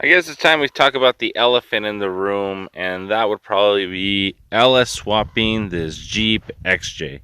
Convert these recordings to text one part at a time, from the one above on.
I guess it's time we talk about the elephant in the room, and that would probably be LS swapping this Jeep XJ.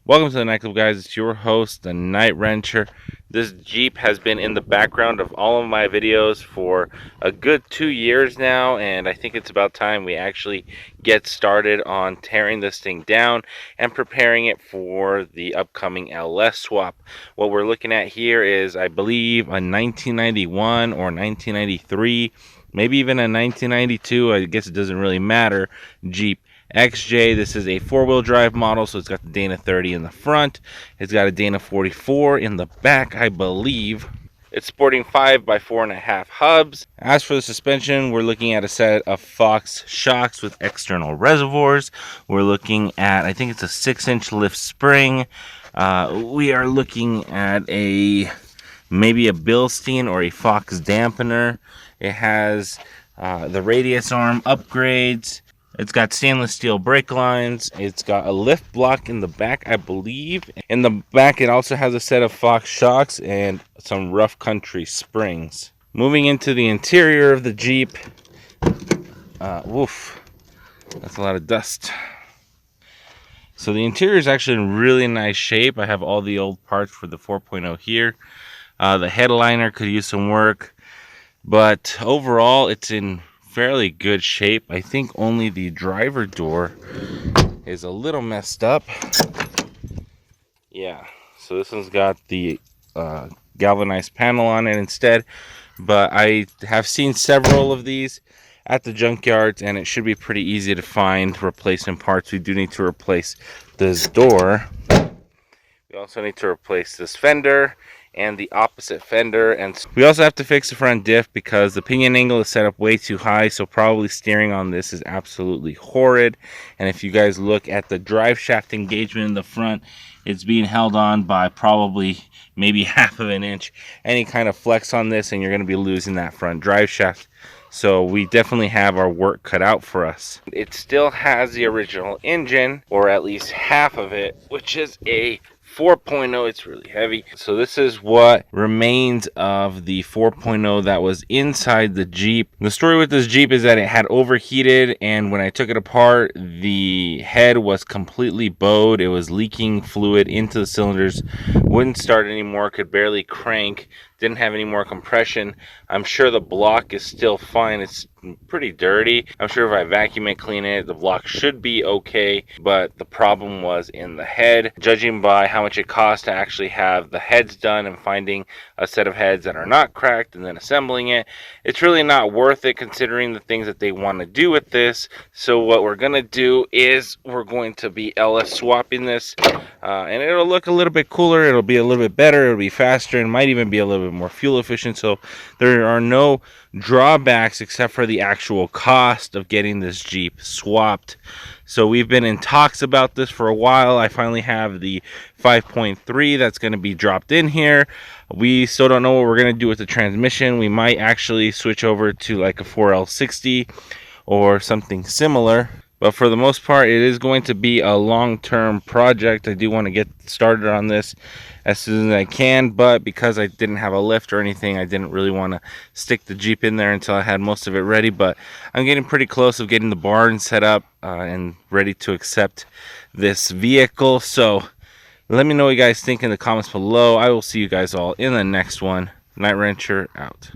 Welcome to the nightclub, guys. It's your host, the Night Wrencher. This Jeep has been in the background of all of my videos for a good 2 years now, and I think it's about time we actually get started on tearing this thing down and preparing it for the upcoming LS swap. What we're looking at here is, I believe, a 1991 or 1993, maybe even a 1992, I guess it doesn't really matter, Jeep XJ. This is a four-wheel drive model, so it's got the Dana 30 in the front. It's got a Dana 44 in the back, I believe. It's sporting 5x4.5 hubs. As for the suspension, we're looking at a set of Fox shocks with external reservoirs. We're looking at, I think it's a 6-inch lift spring. We are looking at maybe a Bilstein or a Fox dampener. It has the radius arm upgrades. It's got stainless steel brake lines. It's got a lift block in the back, I believe. In the back, it also has a set of Fox shocks and some rough country springs. Moving into the interior of the Jeep. Woof, that's a lot of dust. So the interior is actually in really nice shape. I have all the old parts for the 4.0 here. The headliner could use some work, but overall, it's in fairly good shape. I think only the driver door is a little messed up. Yeah, so this one's got the galvanized panel on it instead, but I have seen several of these at the junkyards, and it should be pretty easy to find replacement parts. We do need to replace this door. We also need to replace this fender and the opposite fender, and we also have to fix the front diff because the pinion angle is set up way too high, so probably steering on this is absolutely horrid. And if you guys look at the drive shaft engagement in the front, it's being held on by probably maybe 1/2 inch. Any kind of flex on this and you're going to be losing that front drive shaft. So we definitely have our work cut out for us. It still has the original engine, or at least half of it, which is a 4.0. It's really heavy. So this is what remains of the 4.0 that was inside the Jeep. The story with this Jeep is that it had overheated, and when I took it apart, the head was completely bowed. It was leaking fluid into the cylinders, wouldn't start anymore, could barely crank, didn't have any more compression. I'm sure the block is still fine. It's pretty dirty. I'm sure if I vacuum it, clean it, the block should be okay, but the problem was in the head. Judging by how much it costs to actually have the heads done and finding a set of heads that are not cracked and then assembling it, it's really not worth it considering the things that they want to do with this. So what we're gonna do is we're going to be LS swapping this, and it'll look a little bit cooler, it'll be a little bit better, it'll be faster, and might even be a little bit more fuel efficient. So there are no drawbacks except for the actual cost of getting this Jeep swapped. So we've been in talks about this for a while. I finally have the 5.3 that's going to be dropped in here. We still don't know what we're going to do with the transmission. We might actually switch over to like a 4L60 or something similar. But for the most part, it is going to be a long-term project. I do want to get started on this as soon as I can, but because I didn't have a lift or anything, I didn't really want to stick the Jeep in there until I had most of it ready. But I'm getting pretty close of getting the barn set up and ready to accept this vehicle. So let me know what you guys think in the comments below. I will see you guys all in the next one. Night Wrencher out.